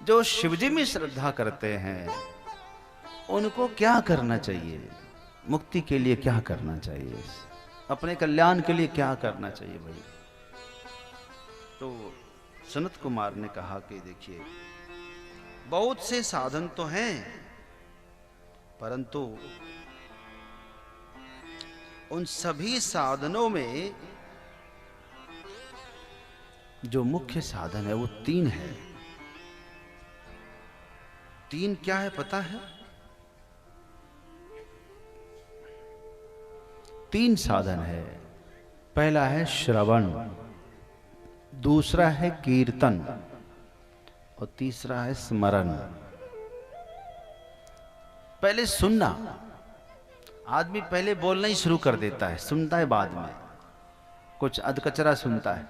जो शिवजी में श्रद्धा करते हैं उनको क्या करना चाहिए, मुक्ति के लिए क्या करना चाहिए, अपने कल्याण के लिए क्या करना चाहिए भाई। तो सनत कुमार ने कहा कि देखिए बहुत से साधन तो हैं, परंतु उन सभी साधनों में जो मुख्य साधन है वो 3 है। 3 क्या है पता है? 3 साधन है। पहला है श्रवण, दूसरा है कीर्तन और तीसरा है स्मरण। पहले सुनना, आदमी पहले बोलना ही शुरू कर देता है, सुनता है बाद में, कुछ अधकचरा सुनता है।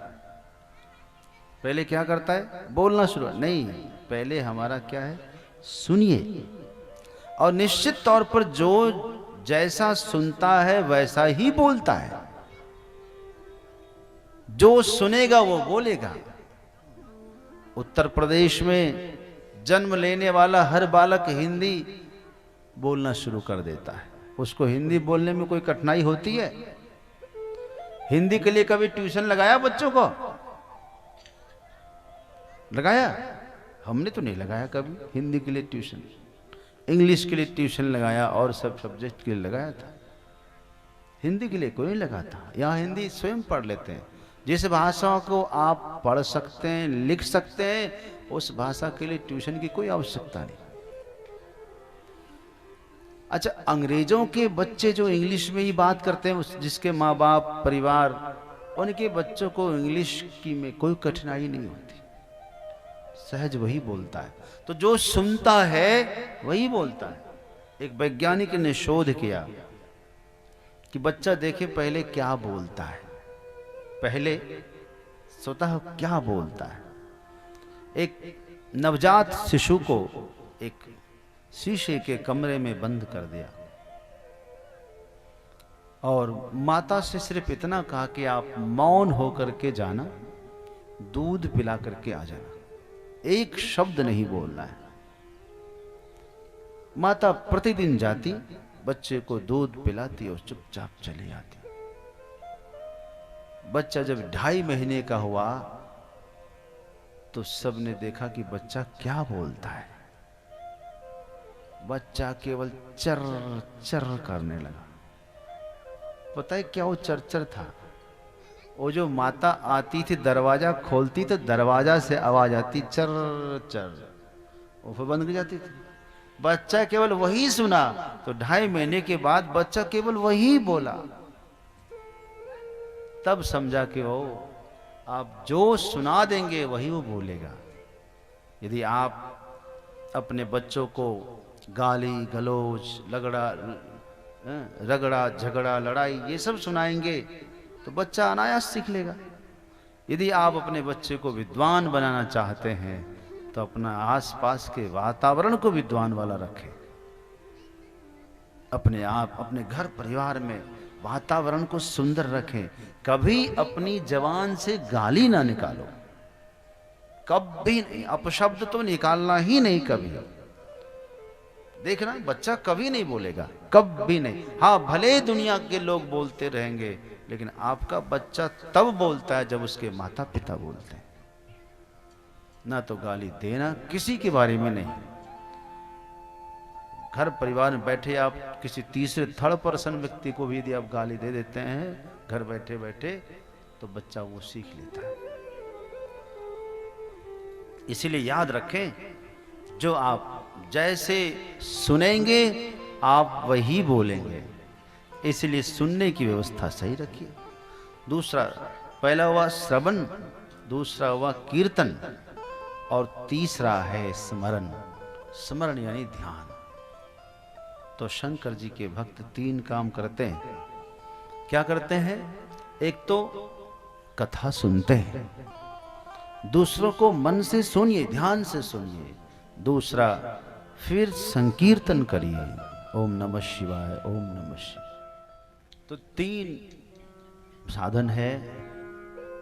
पहले क्या करता है? बोलना शुरू नहीं, पहले हमारा क्या है? सुनिए। और निश्चित तौर पर जो जैसा सुनता है वैसा ही बोलता है, जो सुनेगा वो बोलेगा। उत्तर प्रदेश में जन्म लेने वाला हर बालक हिंदी बोलना शुरू कर देता है। उसको हिंदी बोलने में कोई कठिनाई होती है? हिंदी के लिए कभी ट्यूशन लगाया बच्चों को? लगाया? हमने तो नहीं लगाया कभी हिंदी के लिए ट्यूशन। इंग्लिश के लिए ट्यूशन लगाया और सब सब्जेक्ट के लिए लगाया था, हिंदी के लिए कोई नहीं लगाता। यहाँ हिंदी स्वयं पढ़ लेते हैं। जिस भाषा को आप पढ़ सकते हैं, लिख सकते हैं, उस भाषा के लिए ट्यूशन की कोई आवश्यकता नहीं। अच्छा, अंग्रेजों के बच्चे जो इंग्लिश में ही बात करते हैं, जिसके माँ बाप परिवार, उनके बच्चों को इंग्लिश की में कोई कठिनाई नहीं होती, सहज वही बोलता है। तो जो सुनता है वही बोलता है। एक वैज्ञानिक ने शोध किया कि बच्चा देखे पहले क्या बोलता है, पहले स्वतः क्या बोलता है। एक नवजात शिशु को एक शीशे के कमरे में बंद कर दिया और माता से सिर्फ इतना कहा कि आप मौन होकर के जाना, दूध पिला करके आ जाना, एक शब्द नहीं बोलना है। माता प्रतिदिन जाती, बच्चे को दूध पिलाती और चुपचाप चली आती। बच्चा जब 2.5 महीने का हुआ तो सबने देखा कि बच्चा क्या बोलता है। बच्चा केवल चर चर करने लगा। पता है क्या वो चरचर था? वो जो माता आती थी, दरवाजा खोलती तो दरवाजा से आवाज आती चर चर, वो फिर बंद कर जाती थी। बच्चा केवल वही सुना, तो 2.5 महीने के बाद बच्चा केवल वही बोला। तब समझा कि वो आप जो सुना देंगे वही वो बोलेगा। यदि आप अपने बच्चों को गाली गलौज, रगड़ा झगड़ा लड़ाई ये सब सुनाएंगे तो बच्चा अनायास सीख लेगा। यदि आप अपने बच्चे को विद्वान बनाना चाहते हैं तो अपना आसपास के वातावरण को विद्वान वाला रखें। अपने आप, अपने घर परिवार में वातावरण को सुंदर रखें। कभी अपनी जबान से गाली ना निकालो, कभी नहीं। अपशब्द तो निकालना ही नहीं कभी। देखना, बच्चा कभी नहीं बोलेगा, कभी नहीं। हाँ, भले दुनिया के लोग बोलते रहेंगे, लेकिन आपका बच्चा तब बोलता है जब उसके माता पिता बोलते हैं। ना तो गाली देना किसी के बारे में नहीं। घर परिवार में बैठे आप किसी तीसरे थर्ड पर्सन व्यक्ति को भी यदि आप गाली दे देते हैं घर बैठे बैठे, तो बच्चा वो सीख लेता है। इसीलिए याद रखें, जो आप जैसे सुनेंगे आप वही बोलेंगे। इसलिए सुनने की व्यवस्था सही रखिए। दूसरा, पहला हुआ श्रवण, दूसरा हुआ कीर्तन और तीसरा है स्मरण। स्मरण यानी ध्यान। तो शंकर जी के भक्त 3 काम करते हैं। क्या करते हैं? एक तो कथा सुनते हैं, दूसरों को मन से सुनिए, ध्यान से सुनिए। दूसरा, फिर संकीर्तन करिए, ओम नमः शिवाय, ओम नमः शिवाय। तो 3 साधन है,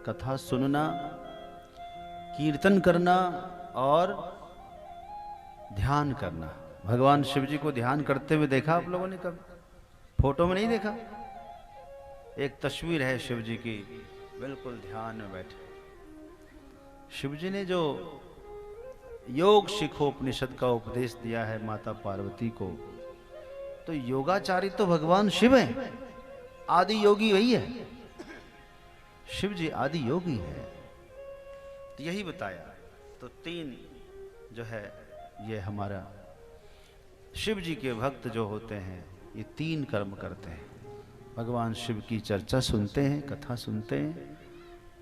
कथा सुनना, कीर्तन करना और ध्यान करना। भगवान शिव जी को ध्यान करते हुए देखा आप लोगों ने कभी? फोटो में नहीं देखा? एक तस्वीर है शिव जी की, बिल्कुल ध्यान में बैठे। शिव जी ने जो योग शिखोपनिषद का उपदेश दिया है माता पार्वती को, तो योगाचारी तो भगवान शिव है, आदि योगी वही है। शिव जी आदि योगी है, तो यही बताया। तो तीन जो है ये हमारा शिव जी के भक्त जो होते हैं ये तीन कर्म करते हैं। भगवान शिव की चर्चा सुनते हैं, कथा सुनते हैं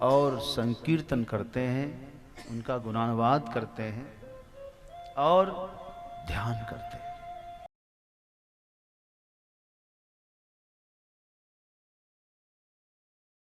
और संकीर्तन करते हैं, उनका गुणानुवाद करते हैं और ध्यान करते हैं।